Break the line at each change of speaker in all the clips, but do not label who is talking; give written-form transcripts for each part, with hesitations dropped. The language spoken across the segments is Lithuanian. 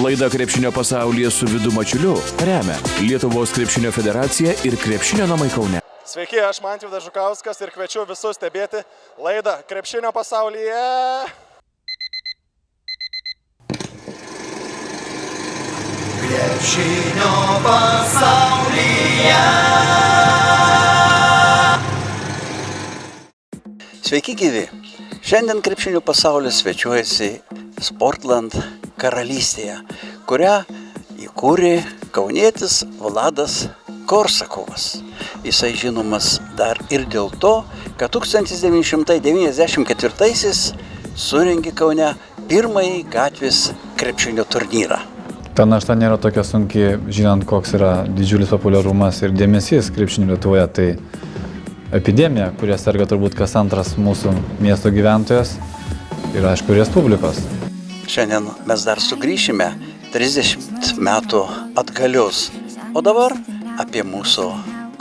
Laida Krepšinio pasaulyje su Vidu Mačiuliu remia Lietuvos krepšinio federacija ir Krepšinio namai Kaune.
Sveiki, aš Mantvydas Žukauskas ir kviečiu visus stebėti laidą Krepšinio pasaulyje.
Krepšinio pasaulyje. Sveiki gyvi. Šiandien Krepšinio pasaulis svečiuojasi Sportland karalystėje, kurią įkūrė kaunietis Vladas Korsakovas. Jisai žinomas dar ir dėl to, kad 1994-aisiais surengė Kaune pirmąjį gatvės krepšinio turnyrą.
Ta našta nėra tokia sunki, žinant, koks yra didžiulis populiarumas ir dėmesys krepšinio Lietuvoje. Tai epidemija, kuria serga turbūt kas antras mūsų miesto gyventojas ir, aišku, Respublikos.
Šiandien mes dar sugrįšime 30 metų atgalios, o dabar apie mūsų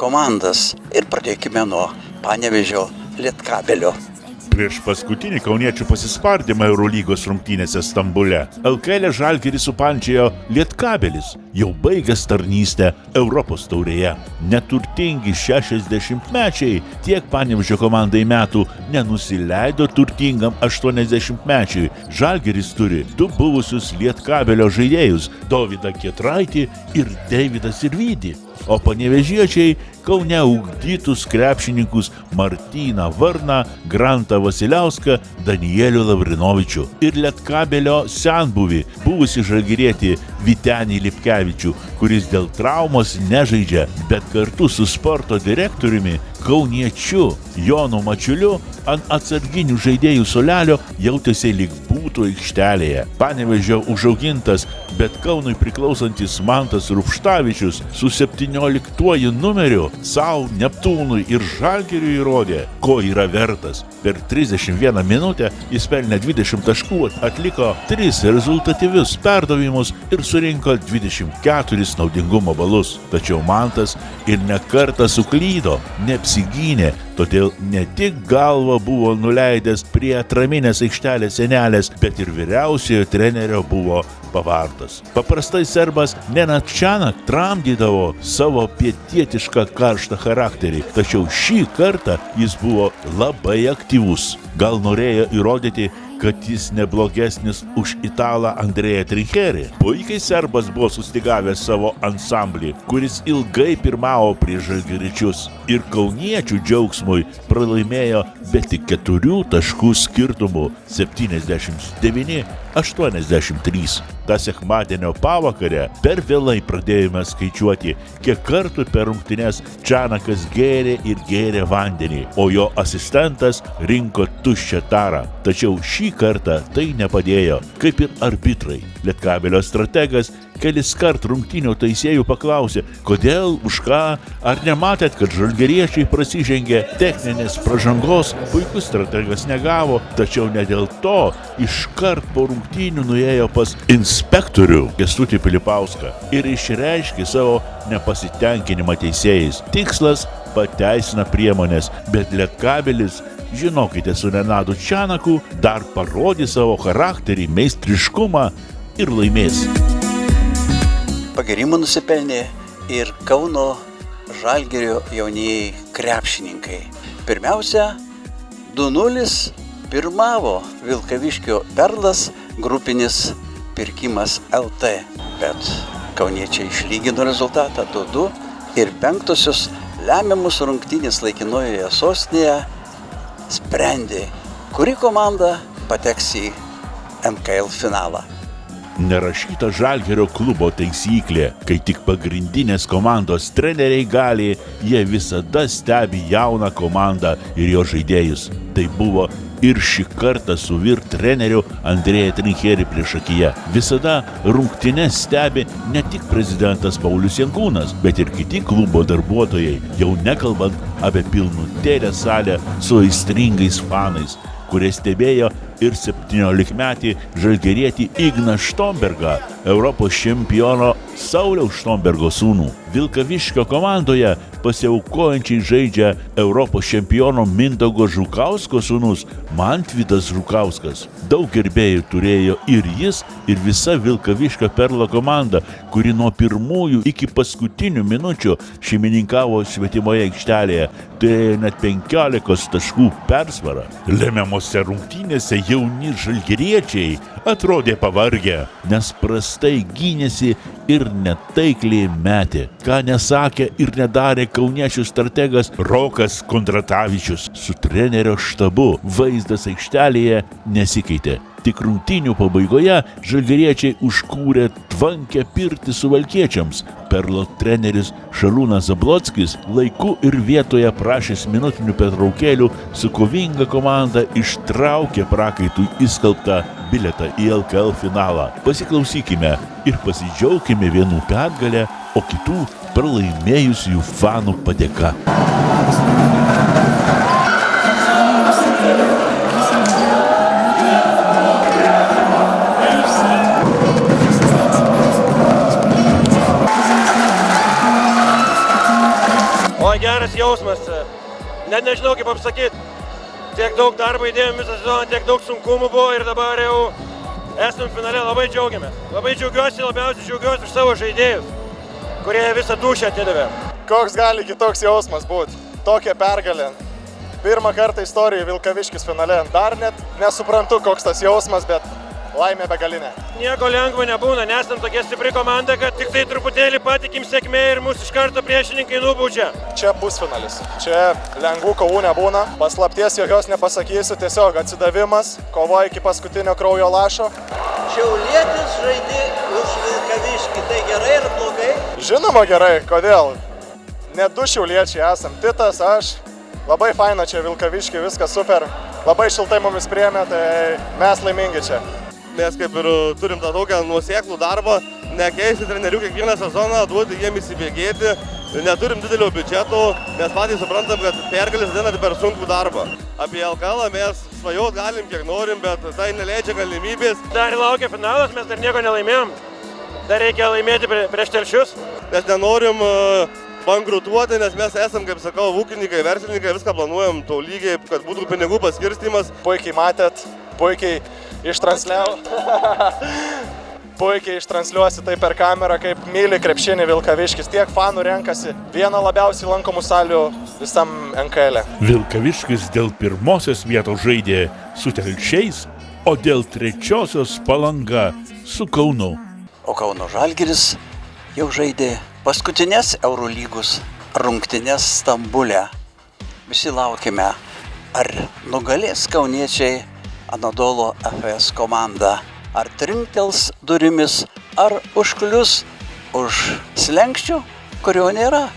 komandas ir pradėkime nuo Panevėžio Lietkabelio.
Prieš paskutinį kauniečių pasispardymą Eurolygos rungtynėse Stambule LKL Žalgirį supančiojo Lietkabelis, jau baigęs tarnystę Europos taurėje. Neturtingi 60-mečiai tiek Panevėžio komandai metų nenusileido turtingam 80-mečiui. Žalgiris turi du buvusius Lietkabelio žaidėjus – Dovydą Kietraitį ir Deividą Sirvydį. O panevėžiečiai Kaune ugdytus krepšininkus Martyną Varną, Grantą Vasiliauską, Danielių Lavrinovičių ir Lietkabelio senbuvį, buvusį žalgirietį Vytenį Lipkevičių, kuris dėl traumos nežaidžia, bet kartu su sporto direktoriumi kauniečiu Jonu Mačiuliu ant atsarginių žaidėjų suolelio jautėsi lyg būtų aikštelėje. Panevėžio užaugintas, bet Kaunui priklausantis Mantas Rupštavičius su 17 numeriu sau, Neptūnui ir Žalgiriui įrodė, ko yra vertas. Per 31 minutę jis pelnė 20 taškų, atliko 3 rezultatyvius perdavimus ir surinko 24 naudingumo balus. Tačiau Mantas ir ne kartą suklydo, neapsigynė, todėl ne tik galvą buvo nuleidęs prie atraminės aikštelės senelės, bet ir vyriausiojo trenerio buvo pavartas. Paprastai serbas Nenad Čanak tramdydavo savo pietietišką karštą charakterį, tačiau šį kartą jis buvo labai aktyvus. Gal norėjo įrodyti, kad jis neblogesnis už italą Andrėją Trincherį. Puikiai serbas buvo sustigavęs savo ansamblį, kuris ilgai pirmavo prieš žalgiriečius ir kauniečių džiaugsmui pralaimėjo bet tik 4 taškų skirtumų 79-83. Ta sekmadienio pavakarę per vėlai pradėjome skaičiuoti, kiek kartų per rungtynes Čanakas gėrė ir gėrė vandenį, o jo asistentas rinko tuščią tarą. Tačiau šį kartą tai nepadėjo, kaip ir arbitrai. Lietkabelio strategas keliskart rungtynių teisėjų paklausė, kodėl, už ką, ar nematėt, kad žalgiriečiai prasižengė techninės pražangos. Puikus strategas negavo, tačiau ne dėl to iškart po rungtynių nuėjo pas inspektorių Kęstutį Pilipauską ir išreiškė savo nepasitenkinimą teisėjais. Tikslas pateisina priemonės, bet Lietkabelis, žinokite, su Nenadu Čanaku dar parodė savo charakterį, meistriškumą ir laimės.
Pagirimų nusipelnė ir Kauno Žalgirio jaunieji krepšininkai. Pirmiausia, 2-0 pirmavo Vilkaviškio Perlas grupinis pirkimas LT, bet kauniečiai išlygino rezultatą 2-2 ir penktosios lemiamus rungtynės laikinojoje sostinėje sprendė, kuri komanda pateks į MKL finalą.
Nerašyta Žalgirio klubo taisyklė, kai tik pagrindinės komandos treneriai gali, jie visada stebi jauną komandą ir jo žaidėjus. Tai buvo ir šį kartą su vyr treneriu Andrėją Trincherį priešakyje. Visada rungtynes stebi ne tik prezidentas Paulius Jankūnas, bet ir kiti klubo darbuotojai, jau nekalbant apie pilnutėlę salę su aistringais fanais, kurie stebėjo ir 17-metį žalgirietį Igną Štombergą, Europos čempiono Sauliaus Štombergo sūnų. Vilkaviškio komandoje pasiaukojančiai žaidžia Europos čempiono Mindaugo Žukausko sūnus Mantvydas Žukauskas. Daug gerbėjų turėjo ir jis, ir visa Vilkaviškio Perlo komanda, kuri nuo pirmųjų iki paskutinių minučių šeimininkavo svetimoje aikštelėje, turėjo net 15 taškų persvarą. Lemiamose rungtynėse jauni žalgiriečiai atrodė pavargę, nes prastai gynėsi ir netaikliai metė. Ką nesakė ir nedarė kauniečių strategas Rokas Kondratavičius. Su trenerio štabu vaizdas aikštelėje nesikeitė. Tik rungtynių pabaigoje žalgiriečiai užkūrė tvankę pirtį suvalkiečiams. Perlo treneris Šarūnas Zablockis laiku ir vietoje prašęs minutinių pertraukėlių su kovinga komanda ištraukė prakaitui įskalbtą bilietą į LKL finalą. Pasiklausykime ir pasidžiaukime vienų pergalę, o kitų pralaimėjusių fanų padėka.
Oi, geras jausmas, net nežinau kaip apsakyti. Tiek daug darbo įdėjom visą sezoną, tiek daug sunkumų buvo ir dabar jau esam finale, labai džiaugiamės. Labai džiaugiuosi, labiausiai džiaugiuosi už savo žaidėjus, kurie visą dūšią atidavė.
Koks gali kitoks jausmas būti? Tokia pergalė. Pirmą kartą istorijoje Vilkaviškis finale. Dar net nesuprantu, koks tas jausmas, bet laimė begalinė.
Nieko lengvo nebūna, nesam tokia stipri komanda, kad tik tai truputėlį patikim sėkmė ir mūsų iš karto priešininkai nubaudžia.
Čia pusfinalis. Čia lengvų kovų nebūna. Paslapties jokios nepasakysiu, tiesiog atsidavimas, kova iki paskutinio kraujo lašo.
Šiaulietis žaidė už Vilkaviškį, tai gerai ir blogai?
Žinoma gerai, kodėl? Net du šiauliečiai esam, Titas, aš. Labai faina čia Vilkaviškį, viskas super. Labai šiltai mumis priėmė, tai mes laimingi čia.
Mes kaip ir turim tą tokią nuoseklų darbą, nekeisti trenerių kiekvieną sezoną, duoti jiem įsibėgėti, neturim didelio biudžeto, mes patys suprantam, kad pergalės ateina per sunkų darbą. Apie LKL mes svajot galim kiek norim, bet tai neleidžia galimybės.
Dar laukia finalas, mes dar nieko nelaimėjom. Dar reikia laimėti prieš Telšius.
Mes nenorim bankrutuoti, nes mes esam, kaip sakau, ūkininkai, verslininkai, viską planuojam tolygiai, kad būtų pinigų paskirstymas.
Puikiai matėt, puikiai Puikiai ištransliuosi tai per kamerą, kaip myli krepšinį Vilkaviškis. Tiek fanų renkasi. Viena labiausiai lankomų salių visam NKL.
Vilkaviškis dėl pirmosios vietos žaidė su Telšiais, o dėl trečiosios Palanga su Kaunu.
O Kauno Žalgiris jau žaidė paskutinės Eurolygos rungtynes Stambule. Visi laukime, ar nugalės kauniečiai Anadolo FS komanda, ar trinktels durimis, ar užklius už slenksčių, kurio nėra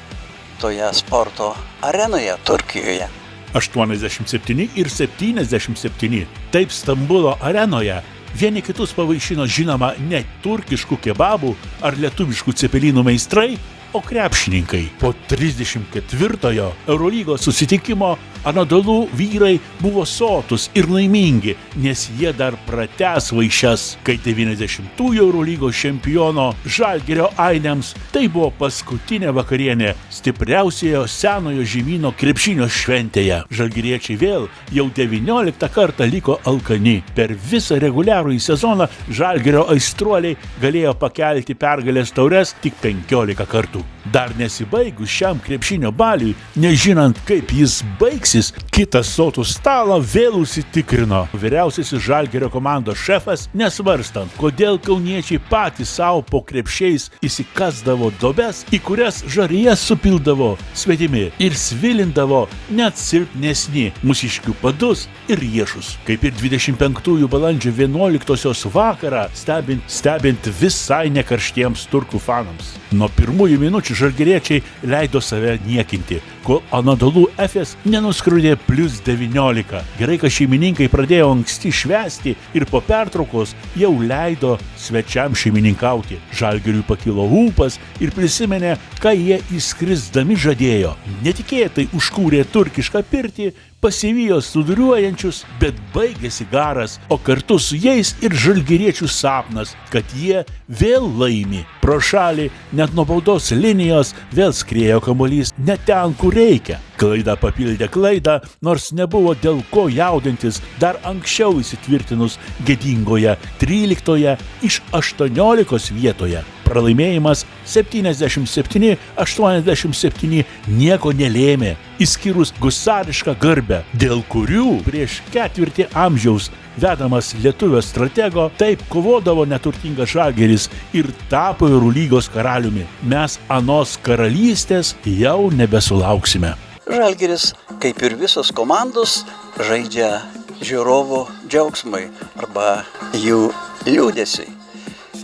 toje sporto arenoje Turkijoje.
87 ir 77. Taip Stambulo arenoje vieni kitus pavaišino žinoma ne turkiškų kebabų ar lietuviškų cepelinų meistrai, o krepšininkai. Po 34-ojo Eurolygos susitikimo Anadolų vyrai buvo sotus ir laimingi, nes jie dar pratęs vaišes, kai 90-ųjų Eurolygos čempiono Žalgirio ainiams tai buvo paskutinė vakarienė stipriausiojo senojo žemyno krepšinio šventėje. Žalgiriečiai vėl jau 19 kartą liko alkani. Per visą reguliarųjį sezoną Žalgirio aistruoliai galėjo pakelti pergalės taures tik 15 kartų. Dar nesibaigus šiam krepšinio baliui, nežinant kaip jis baigsis, kitą sotų stalą vėl užsitikrino vyriausiasis Žalgirio komandos šefas, nesvarstant, kodėl kauniečiai patys savo po krepšiais įsikasdavo duobes, į kurias žaryje supildavo svetimi ir svilindavo net silpnesni mūsiškių padus ir riešus. Kaip ir 25 balandžio 11-osios vakarą, stebint visai nekarštiems turkų fanams. Nuo pirmųjų minučių žalgiriečiai leido save niekinti, kol Anadolų FS nenuskrudė +19. Gerai, kad šeimininkai pradėjo anksti švęsti ir po pertraukos jau leido svečiam šeimininkauti. Žalgiriui pakilo ūpas ir prisiminė, ką jie įskrisdami žadėjo. Netikėtai užkūrė turkišką pirtį, pasivijo suduriuojančius, bet baigėsi garas, o kartu su jais ir žalgiriečių sapnas, kad jie vėl laimi. Pro šalį, net nuo baudos linijos, vėl skriejo kamuolys ne ten, kur reikia. Klaida papildė klaidą, nors nebuvo dėl ko jaudintis, dar anksčiau įsitvirtinus gėdingoje 13 iš 18 vietoje. Pralaimėjimas 77-87 nieko nelėmė, išskyrus gusarišką garbę, dėl kurių prieš ketvirtį amžiaus vedamas lietuvio stratego taip kovodavo neturtingas Žalgiris ir tapo Eurolygos karaliumi. Mes anos karalystės jau nebesulauksime.
Žalgiris, kaip ir visos komandos, žaidžia žiūrovų džiaugsmai arba jų liūdesiai.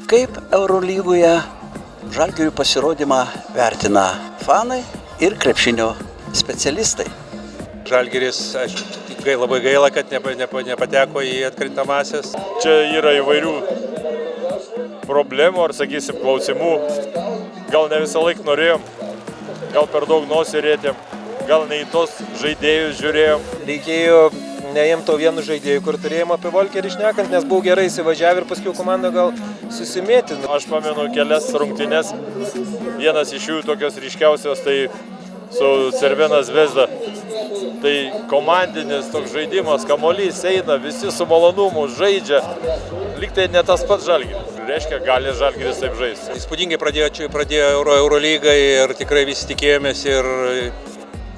Kaip Eurolygoje Žalgirių pasirodymą vertina fanai ir krepšinio specialistai.
Žalgiris, aišku, labai gaila, kad nepateko į atkrintamąsias.
Čia yra įvairių problemų ar, sakysim, klausimų. Gal ne visą laiką norėjom, gal per daug nosį rėtėm, gal ne į tos žaidėjus žiūrėjom.
Reikėjo neimto vienu žaidėjų, kur turėjom apie Volkerį šnekant, nes buvau gerai įsivažiavę ir paskui komanda gal susimėtino.
Aš pamenu kelias rungtynes, vienas iš jų tokios ryškiausios, tai su Cervena Zvezda. Tai komandinis toks žaidimas, kamuolys eina, visi su malonumu žaidžia, lyg tai ne tas pats Žalgiris. Reiškia, gali Žalgiris taip žaisti.
Įspūdingai pradėjo Eurolygai ir tikrai visi tikėjomės ir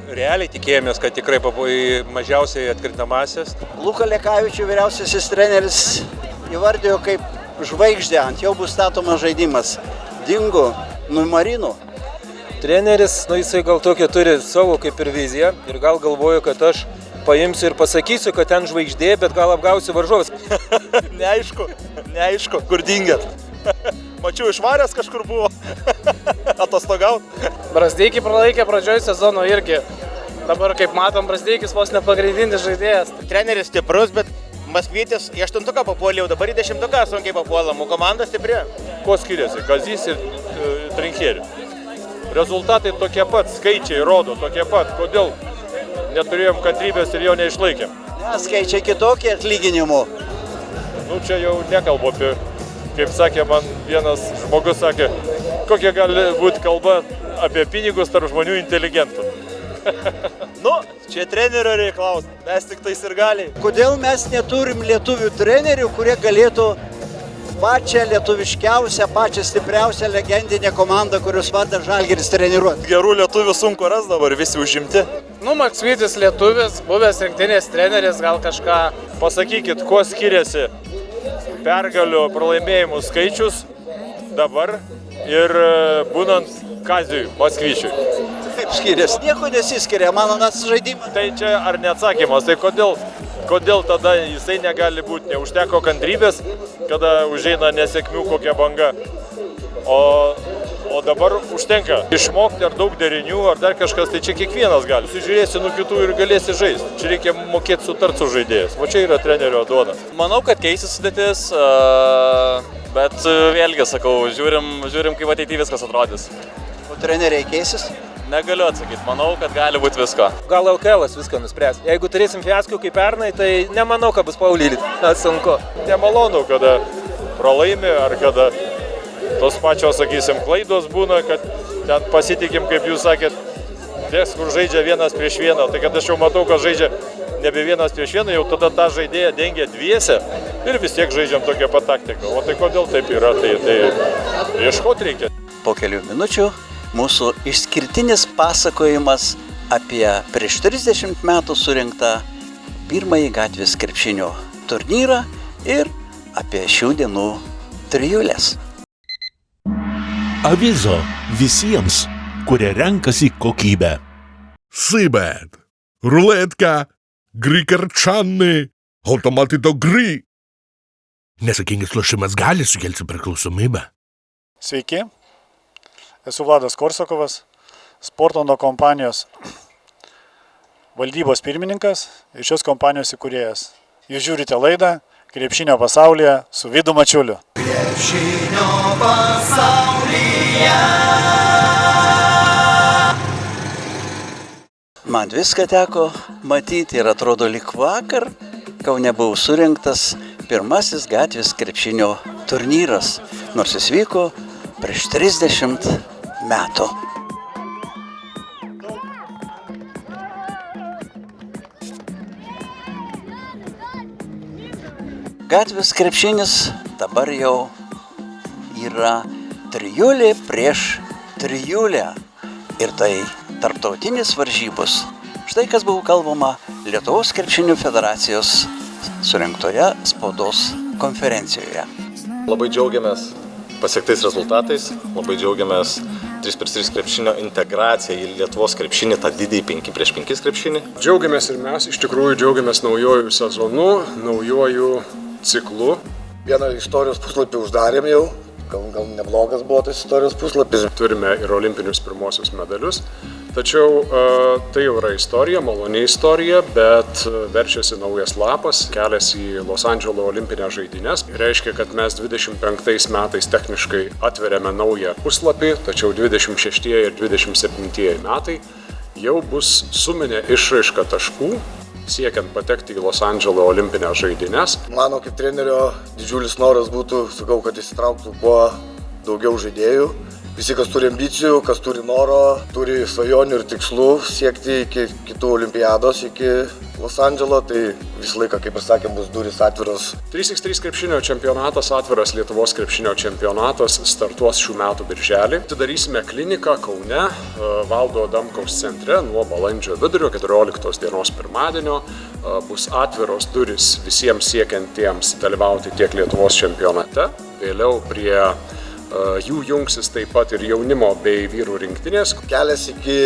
realiai tikėjomės, kad tikrai mažiausiai atkrintamąsias.
Luka Lekavičius, vyriausiasis treneris, įvardėjo kaip žvaigždę, ant jau bus statomas žaidimas. Dingo, numarino.
Treneris, jisai gal tokia turi savo kaip ir viziją ir gal galvoju, kad aš paimsiu ir pasakysiu, kad ten žvaigždė, bet gal apgausiu varžovus.
Neaišku, kur dingėt. Mačiau, išvaręs kažkur buvo atostogaut.
Brazdeikį pralaikė pradžioj sezono irgi. Dabar, kaip matom, Brazdeikis vos nepagrindinis žaidėjas.
Treneris stiprus, bet Maskvytis į 8-tuką papuolė, jau dabar į 10-tuką sunkiai papuolam, o komanda stipri.
Kuo skiriasi Kazys ir Trinkierius? Rezultatai tokie pat, skaičiai rodo tokie pat. Kodėl neturėjom kantrybės ir jo neišlaikėm?
Skaičiai kitokie atlyginimų.
Čia jau nekalbu apie, kaip sakė man vienas žmogus, sakė, kokia gali būti kalba apie pinigus tarp žmonių inteligentų.
Čia trenerio reikalaus, mes tik tais ir gali.
Kodėl mes neturim lietuvių trenerių, kurie galėtų pačią lietuviškiausią, pačią stipriausią legendinę komandą, kurios vada Žalgiris treniruoti?
Gerų lietuvių sunku ras dabar, visi užimti.
Maksvytis lietuvis, buvęs rinktinės treneris, gal kažką.
Pasakykit, kuo skiriasi pergalių pralaimėjimų skaičius dabar ir būnant Kaziui Maskvyčiui.
Kaip skiriasi? Nieko nesiskiria, mano nas žaidimas.
Tai čia ar neatsakymas, tai kodėl tada jisai negali būti, neužteko kantrybės, kada užeina nesėkmių kokia banga, o dabar užtenka išmokti ar daug derinių, ar dar kažkas, tai čia kiekvienas gali. Sužiūrėsi nuo kitų ir galėsi žaisti. Čia reikia mokėti sutarti su žaidėjas. O čia yra trenerio duona.
Manau, kad keisis sudėtis, bet vėlgi sakau, žiūrim kaip ateityje viskas atrodys.
O treneriai keisis?
Negaliu atsakyti, manau, kad gali būti visko.
Gal LKL viską nuspręs. Jeigu turėsim fiaskų kaip pernai, tai nemanau, kad bus Paulylis. Sunku.
Nemalonu, kada pralaimi ar kada tos pačios, sakysim, klaidos būna, kad ten pasitikim, kaip jūs sakėt, ties, kur žaidžia vienas prieš vieną. Tai kad aš jau matau, kad žaidžia nebe vienas prieš vieną, jau tada tą žaidėją dengia dviese ir vis tiek žaidžiam tokią pat taktiką. O tai kodėl taip yra, tai ieškoti reikia.
Po kelių minučių mūsų išskirtinis pasakojimas apie prieš 30 metų surinktą pirmąjį gatvės krepšinio turnyrą ir apie šių dienų trijulės.
Avizo visiems, kurie renkasi kokybę.
Sybet, ruletka, gry karčanai, automatai to gry. Nesakingas lošimas gali sukelti priklausomybę.
Sveiki, esu Vladas Korsakovas, Sportondo kompanijos valdybos pirmininkas ir šios kompanijos įkūrėjas. Jūs žiūrite laidą Krepšinio pasaulyje su Vidu Mačiuliu. Krepšinio pasaulyje.
Man viską teko matyti ir atrodo lyg vakar Kaune buvo surinktas pirmasis gatvės krepšinio turnyras, nors jis vyko prieš 30 metų. Gatvės krepšinis dabar jau yra trijulė prieš trijulę. Ir tai tarptautinės varžybos. Štai kas buvo kalbama Lietuvos krepšinio federacijos surinktoje spaudos konferencijoje.
Labai džiaugiamės pasiektais rezultatais, labai džiaugiamės 3x3 krepšinio integraciją į Lietuvos krepšinį, tą didįjį 5x5 krepšinį.
Džiaugiamės ir mes, iš tikrųjų džiaugiamės naujojų sezonu, naujojų ciklu.
Vieną istorijos puslapį uždarėm jau, gal neblogas buvo tas istorijos puslapis.
Turime ir olimpinius pirmosius medalius, tačiau tai jau yra istorija, maloni istorija, bet verčiasi naujas lapas, kelias į Los Andželo olimpinės žaidynes. Reiškia, kad mes 25 metais techniškai atveriame naują puslapį, tačiau 26 ir 27 metai jau bus suminė išraiška taškų, siekiant patekti į Los Andželo olimpinės žaidynes.
Mano kaip trenerio didžiulis noras būtų, sakau, kad įsitrauktų kuo daugiau žaidėjų. Visi, kas turi ambicijų, kas turi noro, turi svajonių ir tikslų siekti iki kitų olimpiados, iki Los Andželo, tai visą laiką, kaip ir sakėm, bus durys atviros.
3x3 krepšinio čempionatas, atviras Lietuvos krepšinio čempionatas, startuos šių metų birželį. Atidarysime kliniką Kaune, Valdo Adamkaus centre nuo balandžio vidurio, 14 dienos pirmadienio. Bus atviros durys visiems siekiantiems dalyvauti tiek Lietuvos čempionate. Vėliau prie jų jungsis taip pat ir jaunimo bei vyrų rinktinės.
Kelias iki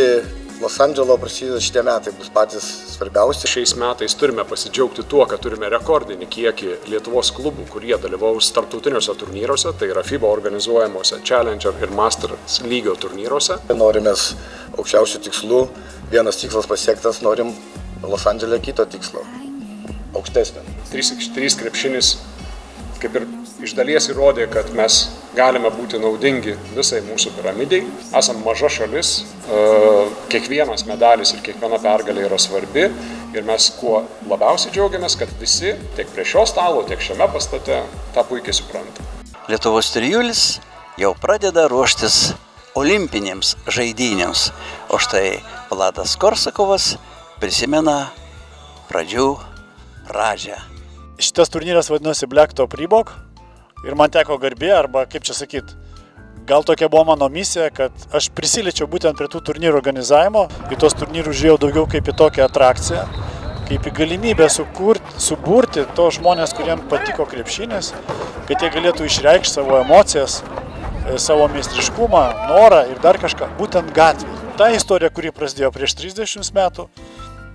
Los Andželo prasideda šitie metai, bus patys svarbiausi.
Šiais metais turime pasidžiaugti tuo, kad turime rekordinį kiekį Lietuvos klubų, kurie dalyvaus tarptautiniuose turnyruose, tai yra FIBA organizuojamuose Challenger ir Masters lygio turnyruose.
Norimės aukščiausių tikslų, vienas tikslas pasiektas, norim Los Andžele kito tikslo, aukštesnio.
3x3 krepšinis kaip ir iš dalies įrodė, kad mes galime būti naudingi visai mūsų piramidai. Esam maža šalis, kiekvienas medalis ir kiekviena pergalė yra svarbi ir mes kuo labiausiai džiaugiamės, kad visi tiek prie šio stalo, tiek šiame pastate tą puikiai supranta.
Lietuvos trijulis jau pradeda ruoštis olimpinėms žaidynėms, o štai Vladas Korsakovas prisimena pradžių pradžią.
Šitas turnyras vadinosi Black Top Reebok ir man teko garbė, arba kaip čia sakyt, gal tokia buvo mano misija, kad aš prisiliečiau būtent prie tų turnyrų organizavimo. Į tos turnyrų žiūrėjau daugiau kaip į tokią atrakciją, kaip į galimybę suburti tos žmonės, kuriems patiko krepšinis, kad jie galėtų išreikšti savo emocijas, savo meistriškumą, norą ir dar kažką, būtent gatvėje. Ta istorija, kuri prasidėjo prieš 30 metų,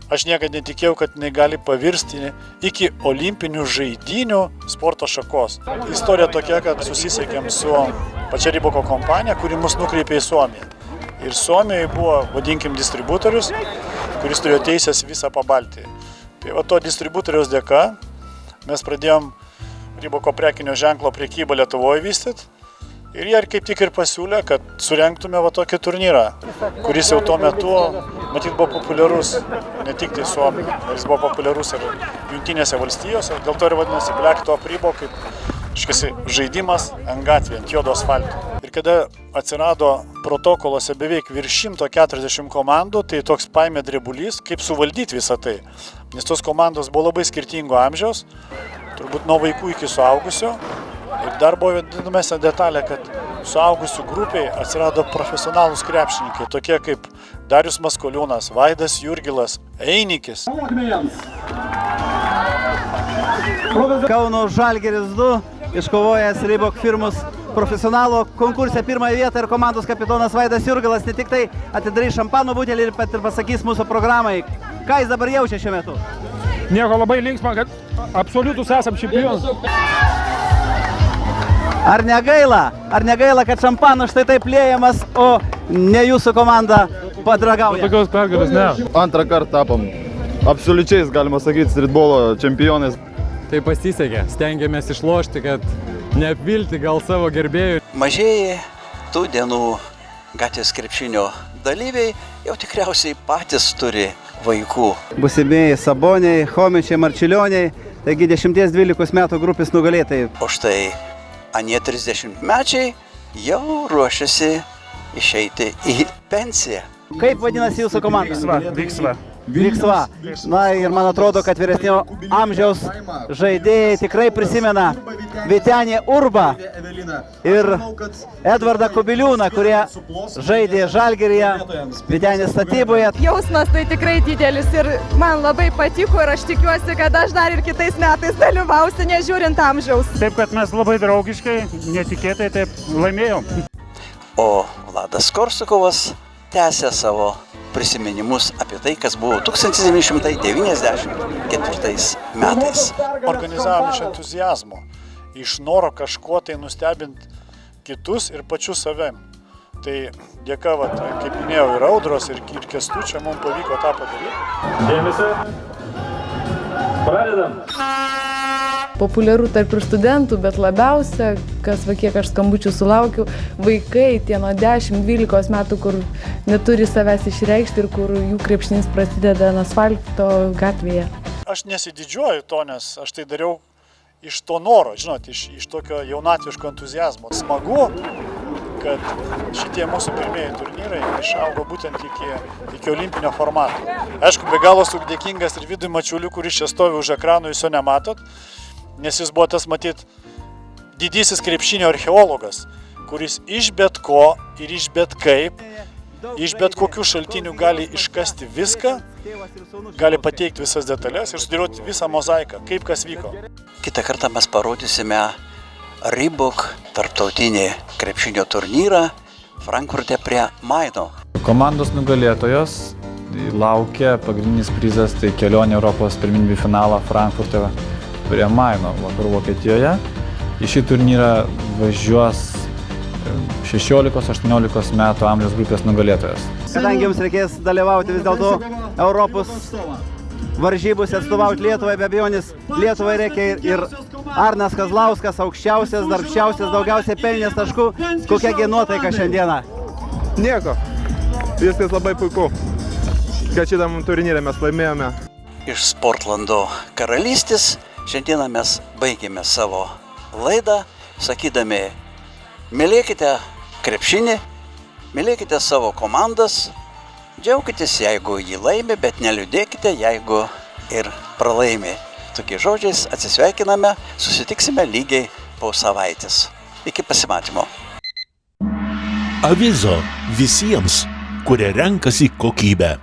aš niekada netikėjau, kad jinai gali pavirsti iki olimpinių žaidynių sporto šakos. Istorija tokia, kad susisiekėm su pačia Reeboko kompanija, kuri mus nukreipė į Suomiją. Ir Suomijoje buvo, vadinkim, distributorius, kuris turėjo teisės visą Pabaltiją. Tai va to distributoriaus dėka mes pradėjom Reeboko prekinio ženklo prekybą Lietuvoje vystyti. Ir jie kaip tik ir pasiūlė, kad surengtume va tokį turnyrą, kuris jau tuo metu, matyt, buvo populiarus ne tik tai Suomijoje, jis buvo populiarus ir Jungtinėse valstijose, dėl to ir vadinasi Black Top Reebok, kaip žaidimas ant gatvėje, ant juodo asfalto. Ir kada atsirado protokolose beveik virš 140 komandų, tai toks paėmė drebulys, kaip suvaldyti visą tai. Nes tos komandos buvo labai skirtingo amžiaus, turbūt nuo vaikų iki suaugusio. Ir dar buvo įdomesnė detalė, kad suaugusių grupiai atsirado profesionalūs krepšininkai, tokie kaip Darius Maskoliūnas, Vaidas Jurgilas, Einikis.
Kauno Žalgiris 2 iškovojęs Reebok firmos profesionalo konkurse pirmąją vietą ir komandos kapitonas Vaidas Jurgilas ne tik tai atidarys šampano butelį ir pasakys mūsų programai, ką jis dabar jaučia šiuo metu.
Nieko, labai linksma, kad absoliutus esam čempionus.
Ar negaila, kad šampanas štai taip liejamas, o ne jūsų komanda padragauja?
Tokios pergalės, ne.
Antrą kartą tapom absoliučiais, galima sakyti, streetbolo čempionais.
Tai pasisekė, stengiamės išlošti, kad neapvilti gal savo gerbėjų.
Mažieji tų dienų gatvės krepšinio dalyviai jau tikriausiai patys turi vaikų.
Būsimieji Saboniai, Chomičiai, Marčiulioniai, taigi 10-12 metų grupės nugalėtojai.
O štai anie 30-mečiai jau ruošiasi išeiti į pensiją.
Kaip vadinasi jūsų komanda?
Viksva.
Viksva. Na ir man atrodo, kad vyresnio amžiaus žaidėjai tikrai prisimena Vytenį Urbą ir Edvardą Kubiliūną, kurie žaidė Žalgiryje, Vytenis statyboje.
Jausmas tai tikrai didelis ir man labai patiko ir aš tikiuosi, kad aš dar ir kitais metais dalyvausiu, nežiūrint amžiaus.
Taip, kad mes labai draugiškai, netikėtai taip laimėjom.
O Vladas Korsakovas tęsia savo prisiminimus apie tai, kas buvo 1994 metais.
Organizavom iš entuzijazmo, iš noro kažkuo tai nustebinti kitus ir pačius savim. Tai dėka, kaip minėjau, ir Audros, ir Kęstučio mums pavyko tą padaryti.
Dėmesio. Pradedam.
Populiaru tarp ir studentų, bet labiausia, kiek aš skambučių sulaukiu, vaikai tie nuo 10-12 metų, kur neturi savęs išreikšti ir kur jų krepšinis prasideda ant asfalto gatvėje.
Aš nesididžiuoju to, nes aš tai dariau iš to noro, žinot, iš tokio jaunatviško entuzijazmo. Smagu, kad šitie mūsų pirmieji turnyrai išaugo būtent iki olimpinio formato. Aišku, be galo esu dėkingas ir Vidui Mačiuliui, kuris čia stovi už ekranų, jūs jo nematot, nes jis buvo tas, matyt, didysis krepšinio archeologas, kuris iš bet ko ir iš bet kaip, iš bet kokių šaltinių gali iškasti viską, gali pateikti visas detalės ir sudėlioti visą mozaiką, kaip kas vyko.
Kitą kartą mes parodysime Reebok tarptautinį krepšinio turnyrą Frankfurte prie Maino.
Komandos nugalėtojos laukia pagrindinis prizas, tai kelionė Europos pirmenybių finalą Frankfurte prie Maino, vakarų Vokietijoje. Į šį turnyrą važiuos 16-18 metų amžiaus grupės nugalėtojas.
Kadangi jums reikės dalyvauti vis dėlto Europos varžybose, atstovauti Lietuvai, be abejonės Lietuvai reikia ir Arnas Kazlauskas, aukščiausias, darbščiausias, daugiausiai pelnės taškų. Kokiagi nuotaika šiandieną?
Nieko, viskas labai puiku, kad šitam turnyrę mes laimėjome.
Iš Sportlando karalystės šiandieną mes baigėme savo laidą, sakydami, mylėkite krepšinį, mylėkite savo komandas, džiaukitės, jeigu jį laimi, bet neliūdėkite, jeigu ir pralaimi. Tokiais žodžiais atsisveikiname, susitiksime lygiai po savaitės. Iki pasimatymo.
Avizo visiems, kurie renkasi kokybę.